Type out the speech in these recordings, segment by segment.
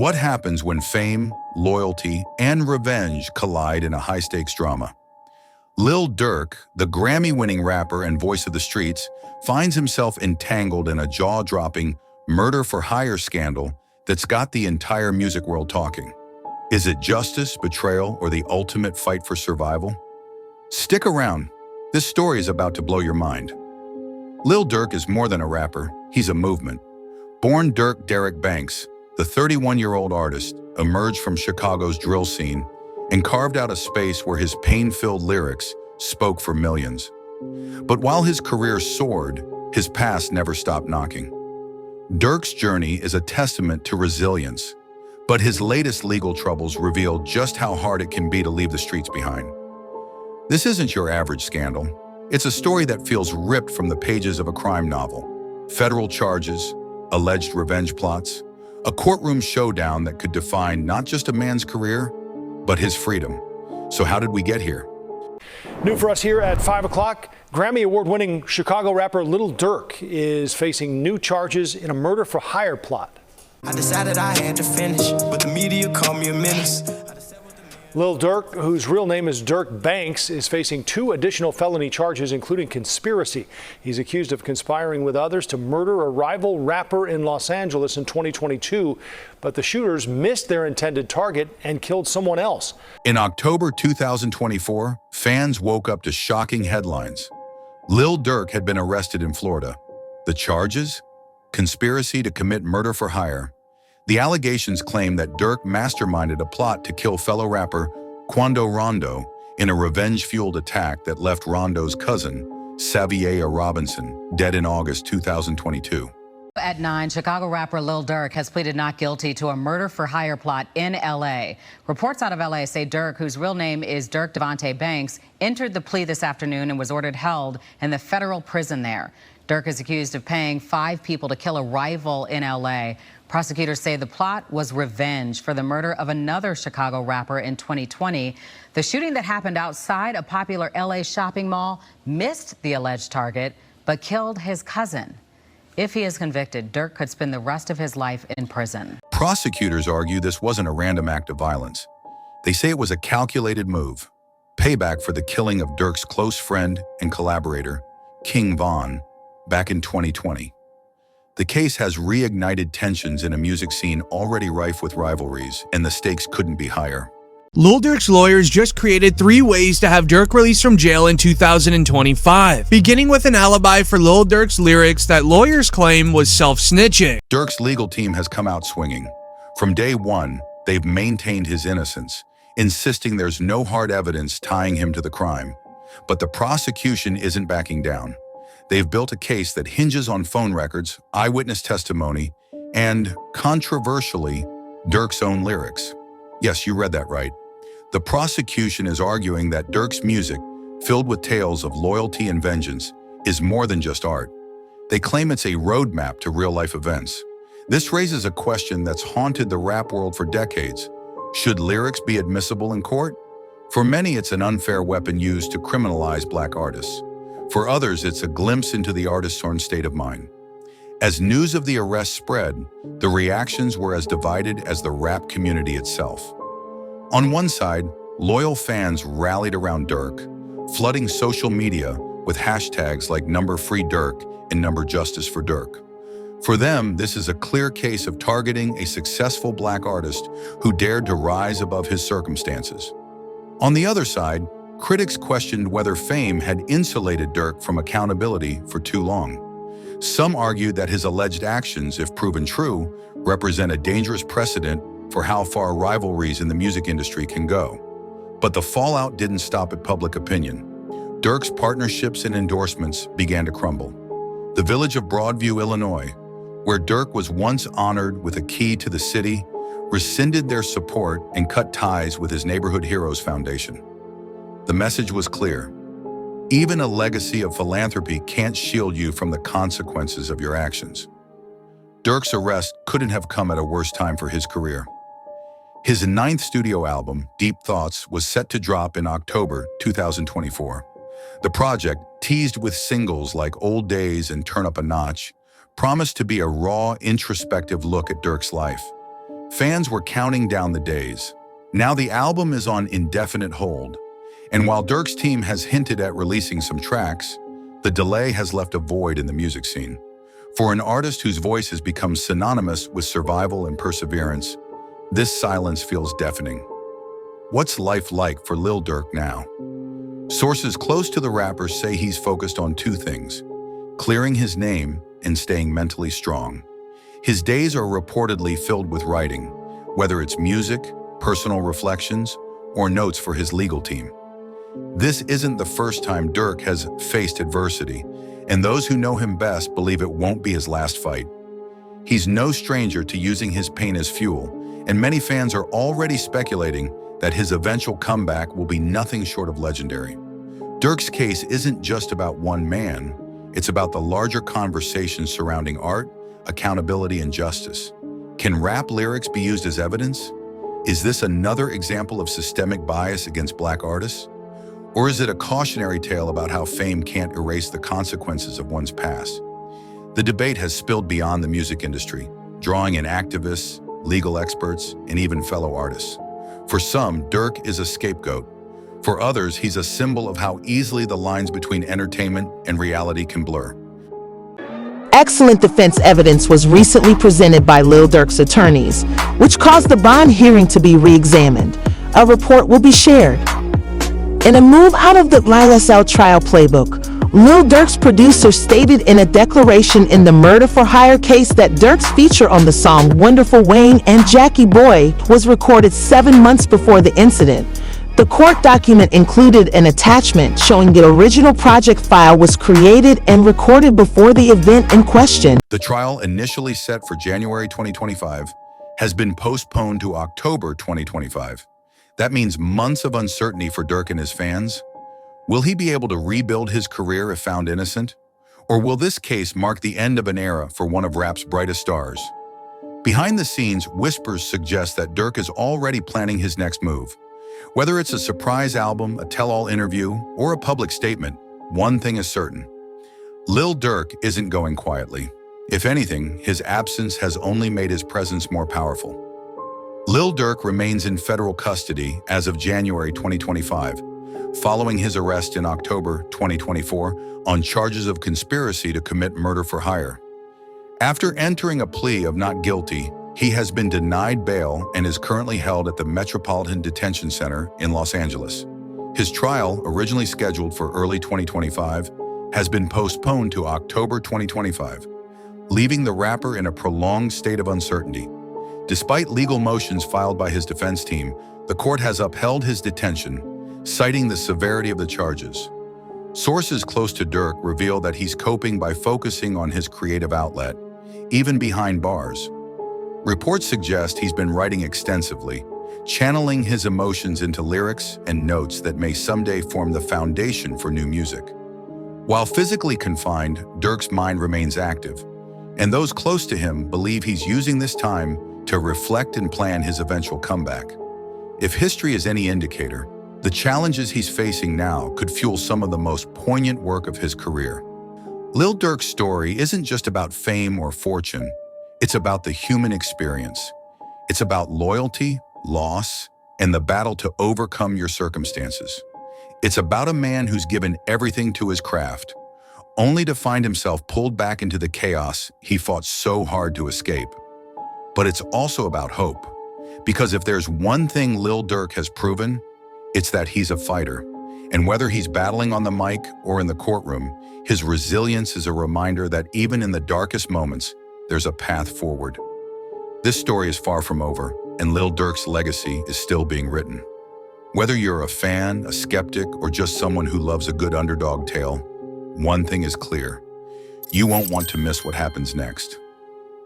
What happens when fame, loyalty, and revenge collide in a high-stakes drama? Lil Durk, the Grammy-winning rapper and voice of the streets, finds himself entangled in a jaw-dropping murder-for-hire scandal that's got the entire music world talking. Is it justice, betrayal, or the ultimate fight for survival? Stick around. This story is about to blow your mind. Lil Durk is more than a rapper, he's a movement. Born Durk Derek Banks, the 31-year-old artist emerged from Chicago's drill scene and carved out a space where his pain-filled lyrics spoke for millions. But while his career soared, his past never stopped knocking. Durk's journey is a testament to resilience, but his latest legal troubles reveal just how hard it can be to leave the streets behind. This isn't your average scandal. It's a story that feels ripped from the pages of a crime novel. Federal charges, alleged revenge plots, a courtroom showdown that could define not just a man's career, but his freedom. So how did we get here? New for us here at 5 o'clock, Grammy Award-winning Chicago rapper Lil Durk is facing new charges in a murder-for-hire plot. I decided I had to finish, but the media called me a menace. Lil Durk, whose real name is Durk Banks, is facing 2 additional felony charges, including conspiracy. He's accused of conspiring with others to murder a rival rapper in Los Angeles in 2022, but the shooters missed their intended target and killed someone else. In October 2024, fans woke up to shocking headlines. Lil Durk had been arrested in Florida. The charges? Conspiracy to commit murder for hire. The allegations claim that Durk masterminded a plot to kill fellow rapper Quando Rondo in a revenge-fueled attack that left Rondo's cousin, Xavier Robinson, dead in August 2022. At 9, Chicago rapper Lil Durk has pleaded not guilty to a murder-for-hire plot in L.A. Reports out of L.A. say Durk, whose real name is Durk Devontae Banks, entered the plea this afternoon and was ordered held in the federal prison there. Durk is accused of paying 5 people to kill a rival in L.A. Prosecutors say the plot was revenge for the murder of another Chicago rapper in 2020. The shooting that happened outside a popular L.A. shopping mall missed the alleged target, but killed his cousin. If he is convicted, Durk could spend the rest of his life in prison. Prosecutors argue this wasn't a random act of violence. They say it was a calculated move, payback for the killing of Durk's close friend and collaborator, King Von, back in 2020. The case has reignited tensions in a music scene already rife with rivalries, and the stakes couldn't be higher. Lil Durk's lawyers just created 3 ways to have Durk released from jail in 2025, beginning with an alibi for Lil Durk's lyrics that lawyers claim was self-snitching. Durk's legal team has come out swinging. From day one, they've maintained his innocence, insisting there's no hard evidence tying him to the crime. But the prosecution isn't backing down. They've built a case that hinges on phone records, eyewitness testimony, and, controversially, Durk's own lyrics. Yes, you read that right. The prosecution is arguing that Durk's music, filled with tales of loyalty and vengeance, is more than just art. They claim it's a roadmap to real-life events. This raises a question that's haunted the rap world for decades. Should lyrics be admissible in court? For many, it's an unfair weapon used to criminalize black artists. For others, it's a glimpse into the artist's own state of mind. As news of the arrest spread, the reactions were as divided as the rap community itself. On one side, loyal fans rallied around Durk, flooding social media with hashtags like #FreeDurk and #JusticeForDurk. For them, this is a clear case of targeting a successful black artist who dared to rise above his circumstances. On the other side, critics questioned whether fame had insulated Durk from accountability for too long. Some argued that his alleged actions, if proven true, represent a dangerous precedent for how far rivalries in the music industry can go. But the fallout didn't stop at public opinion. Durk's partnerships and endorsements began to crumble. The village of Broadview, Illinois, where Durk was once honored with a key to the city, rescinded their support and cut ties with his Neighborhood Heroes Foundation. The message was clear. Even a legacy of philanthropy can't shield you from the consequences of your actions. Durk's arrest couldn't have come at a worse time for his career. His 9th studio album, Deep Thoughts, was set to drop in October 2024. The project, teased with singles like Old Days and Turn Up a Notch, promised to be a raw, introspective look at Durk's life. Fans were counting down the days. Now the album is on indefinite hold. And while Durk's team has hinted at releasing some tracks, the delay has left a void in the music scene. For an artist whose voice has become synonymous with survival and perseverance, this silence feels deafening. What's life like for Lil Durk now? Sources close to the rapper say he's focused on two things: clearing his name and staying mentally strong. His days are reportedly filled with writing, whether it's music, personal reflections, or notes for his legal team. This isn't the first time Durk has faced adversity, and those who know him best believe it won't be his last fight. He's no stranger to using his pain as fuel, and many fans are already speculating that his eventual comeback will be nothing short of legendary. Durk's case isn't just about one man, it's about the larger conversation surrounding art, accountability, and justice. Can rap lyrics be used as evidence? Is this another example of systemic bias against Black artists? Or is it a cautionary tale about how fame can't erase the consequences of one's past? The debate has spilled beyond the music industry, drawing in activists, legal experts, and even fellow artists. For some, Durk is a scapegoat. For others, he's a symbol of how easily the lines between entertainment and reality can blur. Excellent defense evidence was recently presented by Lil Durk's attorneys, which caused the bond hearing to be re-examined. A report will be shared. In a move out of the YSL trial playbook, Lil Durk's producer stated in a declaration in the murder-for-hire case that Durk's feature on the song Wonderful Wayne and Jackie Boy was recorded 7 months before the incident. The court document included an attachment showing the original project file was created and recorded before the event in question. The trial, initially set for January 2025, has been postponed to October 2025. That means months of uncertainty for Durk and his fans. Will he be able to rebuild his career if found innocent? Or will this case mark the end of an era for one of rap's brightest stars? Behind the scenes, whispers suggest that Durk is already planning his next move. Whether it's a surprise album, a tell-all interview, or a public statement, one thing is certain: Lil Durk isn't going quietly. If anything, his absence has only made his presence more powerful. Lil Durk remains in federal custody as of January 2025, following his arrest in October 2024 on charges of conspiracy to commit murder for hire. After entering a plea of not guilty, he has been denied bail and is currently held at the Metropolitan Detention Center in Los Angeles. His trial, originally scheduled for early 2025, has been postponed to October 2025, leaving the rapper in a prolonged state of uncertainty. Despite legal motions filed by his defense team, the court has upheld his detention, citing the severity of the charges. Sources close to Durk reveal that he's coping by focusing on his creative outlet, even behind bars. Reports suggest he's been writing extensively, channeling his emotions into lyrics and notes that may someday form the foundation for new music. While physically confined, Durk's mind remains active, and those close to him believe he's using this time to reflect and plan his eventual comeback. If history is any indicator, the challenges he's facing now could fuel some of the most poignant work of his career. Lil Durk's story isn't just about fame or fortune. It's about the human experience. It's about loyalty, loss, and the battle to overcome your circumstances. It's about a man who's given everything to his craft, only to find himself pulled back into the chaos he fought so hard to escape. But it's also about hope, because if there's one thing Lil Durk has proven, it's that he's a fighter. And whether he's battling on the mic or in the courtroom, his resilience is a reminder that even in the darkest moments, there's a path forward. This story is far from over, and Lil Durk's legacy is still being written. Whether you're a fan, a skeptic, or just someone who loves a good underdog tale, one thing is clear: you won't want to miss what happens next.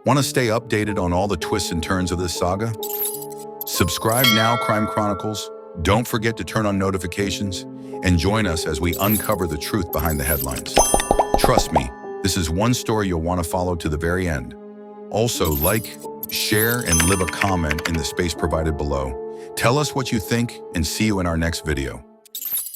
Want to stay updated on all the twists and turns of this saga? Subscribe now, Crime Chronicles. Don't forget to turn on notifications and join us as we uncover the truth behind the headlines. Trust me, this is one story you'll want to follow to the very end. Also, like, share, and leave a comment in the space provided below. Tell us what you think, and see you in our next video.